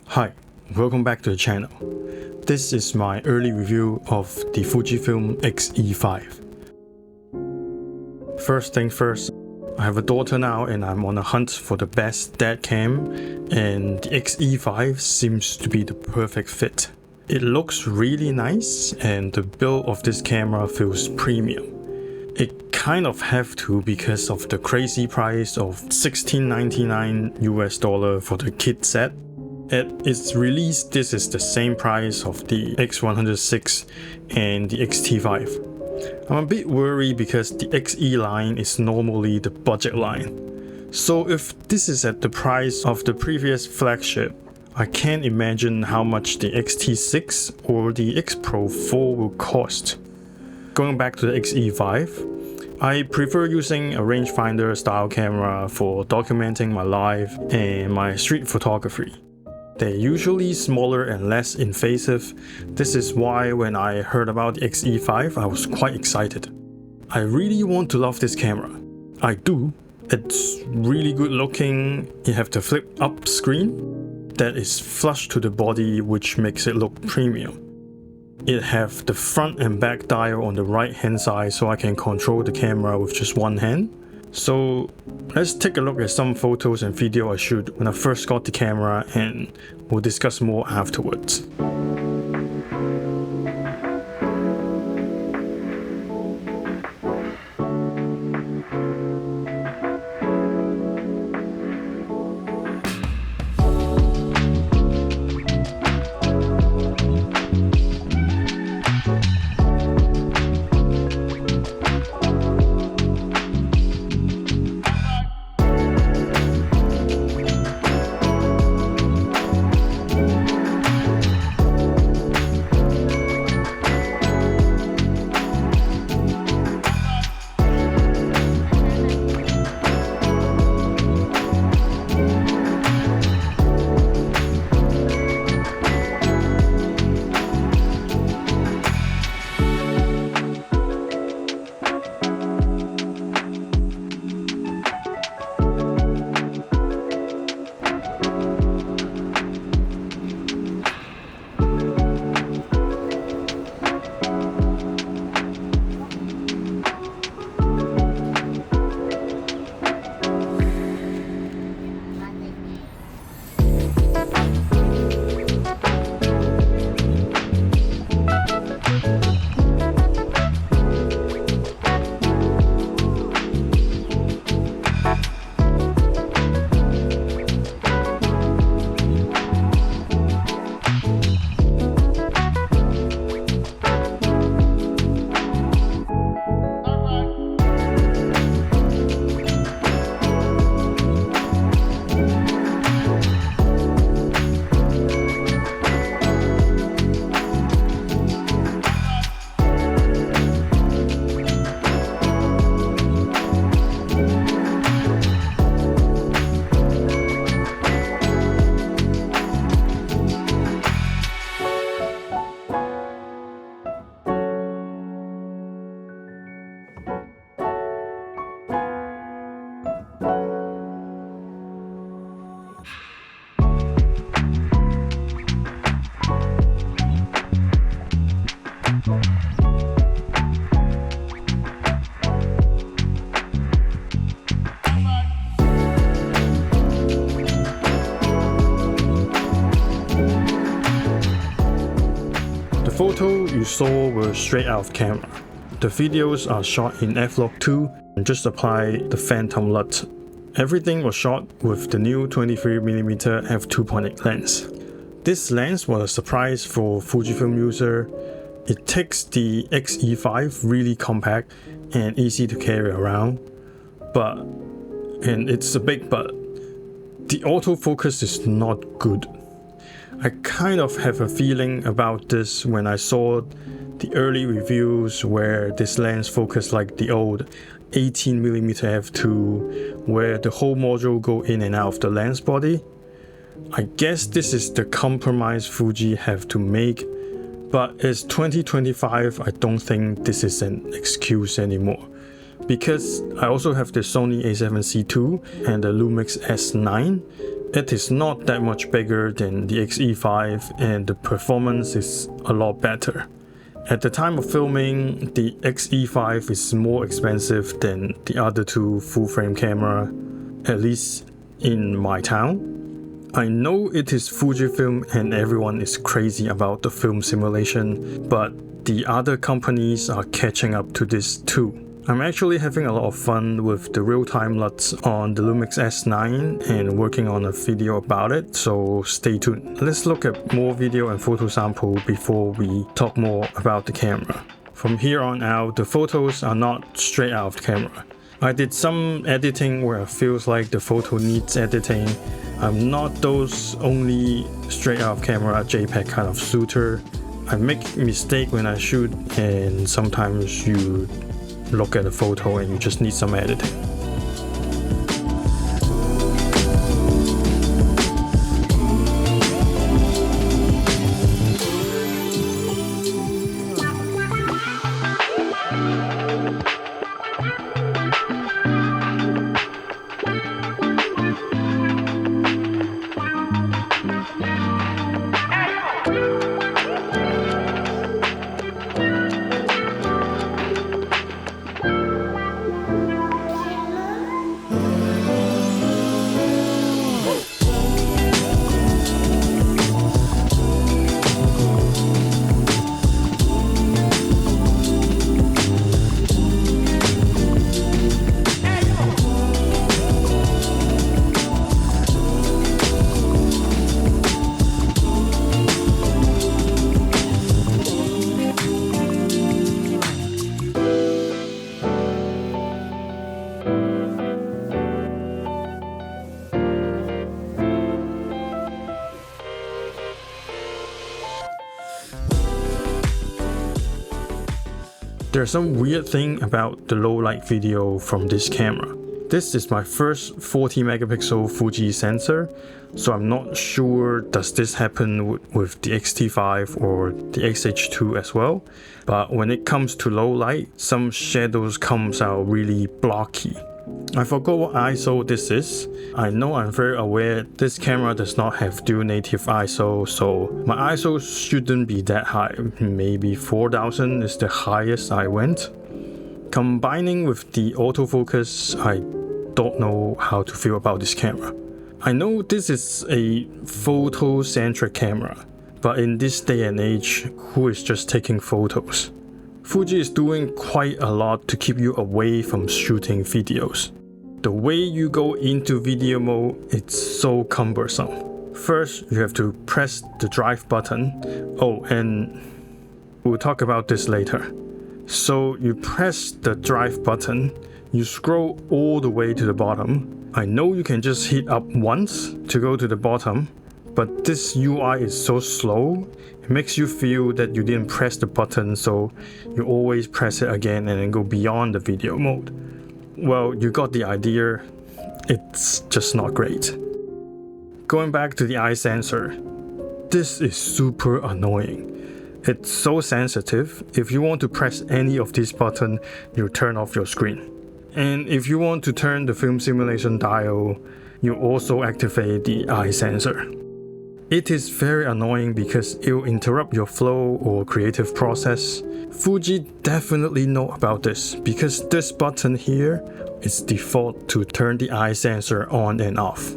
Hi, welcome back to the channel. This is my early review of the Fujifilm X-E5. First thing first, I have a daughter now and I'm on a hunt for the best dad cam, and the X-E5 seems to be the perfect fit. It looks really nice and the build of this camera feels premium. It kind of have to because of the crazy price of $16.99 US for the kit set. At its release, this is the same price of the X106 and the X-T5. I'm a bit worried because the XE line is normally the budget line. So if this is at the price of the previous flagship, I can't imagine how much the X-T6 or the X Pro 4 will cost. Going back to the X-E5, I prefer using a rangefinder style camera for documenting my life and my street photography. They're usually smaller and less invasive. This is why when I heard about the X-E5, I was quite excited. I really want to love this camera. I do. It's really good looking. You have the flip up screen that is flush to the body, which makes it look premium. It have the front and back dial on the right hand side so I can control the camera with just one hand. So let's take a look at some photos and video I shoot when I first got the camera, and we'll discuss more afterwards. The photo you saw were straight out of camera. The videos are shot in f-log 2 and just apply the phantom LUT. Everything was shot with the new 23mm f2.8 lens. This lens was a surprise for Fujifilm user. It takes the X-E5 really compact and easy to carry around, and it's a big but, the autofocus is not good. I kind of have a feeling about this when I saw the early reviews where this lens focused like the old 18mm f2, where the whole module go in and out of the lens body. I guess this is the compromise Fuji have to make, but it's 2025, I don't think this is an excuse anymore. Because I also have the Sony A7C II and the Lumix S9, It is not that much bigger than the X-E5 and the performance is a lot better. At the time of filming, the X-E5 is more expensive than the other two full-frame camera, at least in my town. I know it is Fujifilm and everyone is crazy about the film simulation, but the other companies are catching up to this too. I'm actually having a lot of fun with the real-time LUTs on the Lumix S9 and working on a video about it, so stay tuned. Let's look at more video and photo sample before we talk more about the camera. From here on out, the photos are not straight out of the camera. I did some editing where it feels like the photo needs editing. I'm not those only straight out of camera JPEG kind of shooter. I make mistake when I shoot, and sometimes you look at a photo and you just need some editing. There's some weird thing about the low light video from this camera. This is my first 40 megapixel Fuji sensor, so I'm not sure does this happen with the X-T5 or the X-H2 as well. But when it comes to low light, some shadows comes out really blocky. I forgot what ISO this is. I know I'm very aware this camera does not have dual native ISO, so my ISO shouldn't be that high. Maybe 4000 is the highest I went. Combining with the autofocus, I don't know how to feel about this camera. I know this is a photo-centric camera, but in this day and age, who is just taking photos? Fuji is doing quite a lot to keep you away from shooting videos. The way you go into video mode, it's so cumbersome. First, you have to press the drive button. Oh, and we'll talk about this later. So you press the drive button, you scroll all the way to the bottom. I know you can just hit up once to go to the bottom, but this UI is so slow, it makes you feel that you didn't press the button, so you always press it again and then go beyond the video mode. Well, you got the idea, it's just not great. Going back to the eye sensor, this is super annoying. It's so sensitive, if you want to press any of these buttons, you turn off your screen. And if you want to turn the film simulation dial, you also activate the eye sensor. It is very annoying because it will interrupt your flow or creative process. Fuji definitely know about this because this button here is default to turn the eye sensor on and off.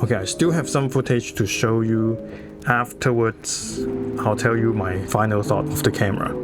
Okay, I still have some footage to show you. Afterwards, I'll tell you my final thought of the camera.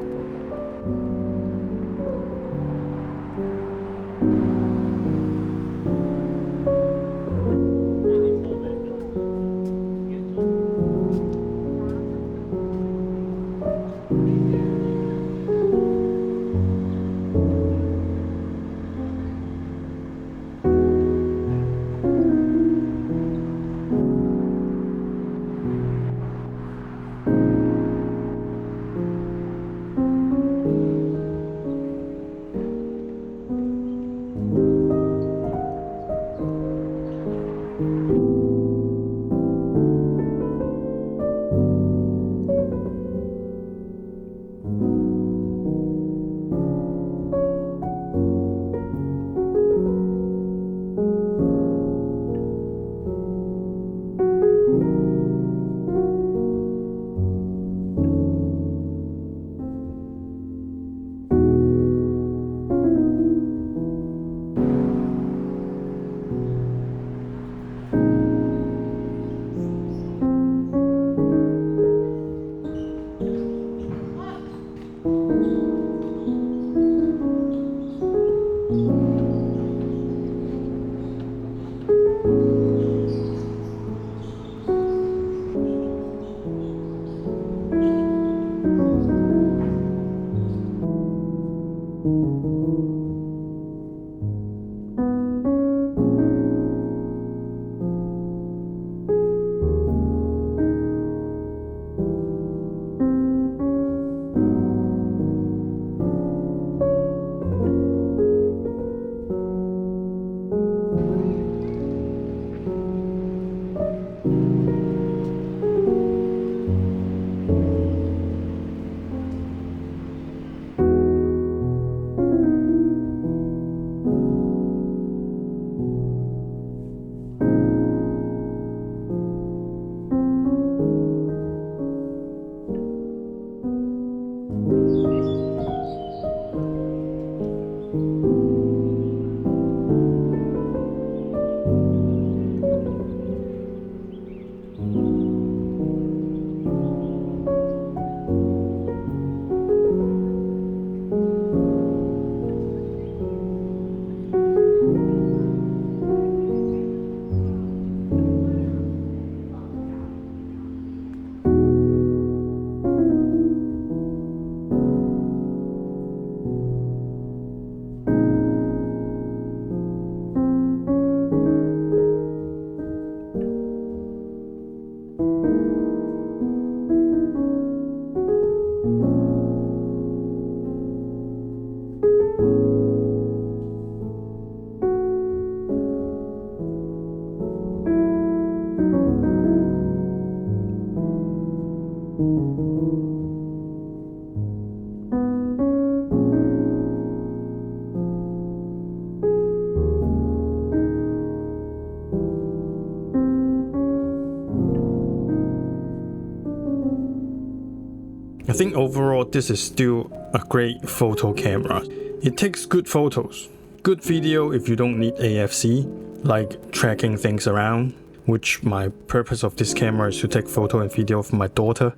I think overall this is still a great photo camera. It takes good photos, good video if you don't need AFC, like tracking things around, which my purpose of this camera is to take photo and video of my daughter.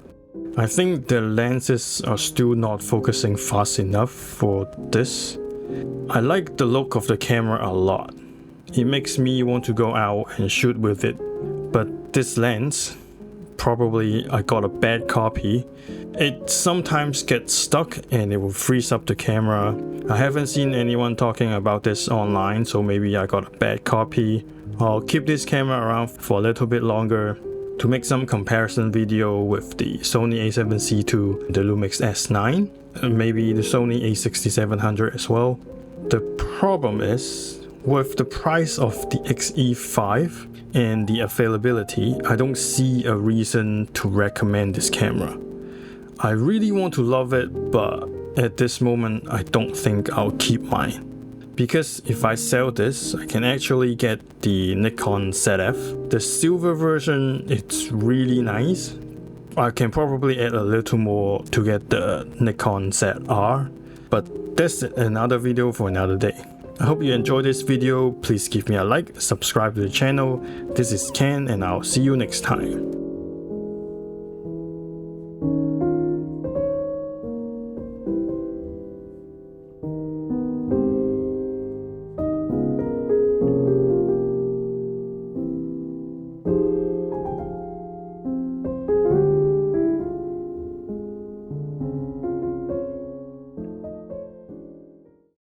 I think the lenses are still not focusing fast enough for this. I like the look of the camera a lot. It makes me want to go out and shoot with it. But this lens, probably I got a bad copy. It sometimes gets stuck and it will freeze up the camera. I haven't seen anyone talking about this online, so maybe I got a bad copy. I'll keep this camera around for a little bit longer to make some comparison video with the Sony a7C II, the Lumix S9, and maybe the Sony a6700 as well. The problem is, with the price of the X-E5 and the availability, I don't see a reason to recommend this camera. I really want to love it, but at this moment I don't think I'll keep mine. Because if I sell this, I can actually get the Nikon ZF. The silver version, it's really nice. I can probably add a little more to get the Nikon ZR, but that's another video for another day. I hope you enjoyed this video. Please give me a like, subscribe to the channel. This is Ken and I'll see you next time.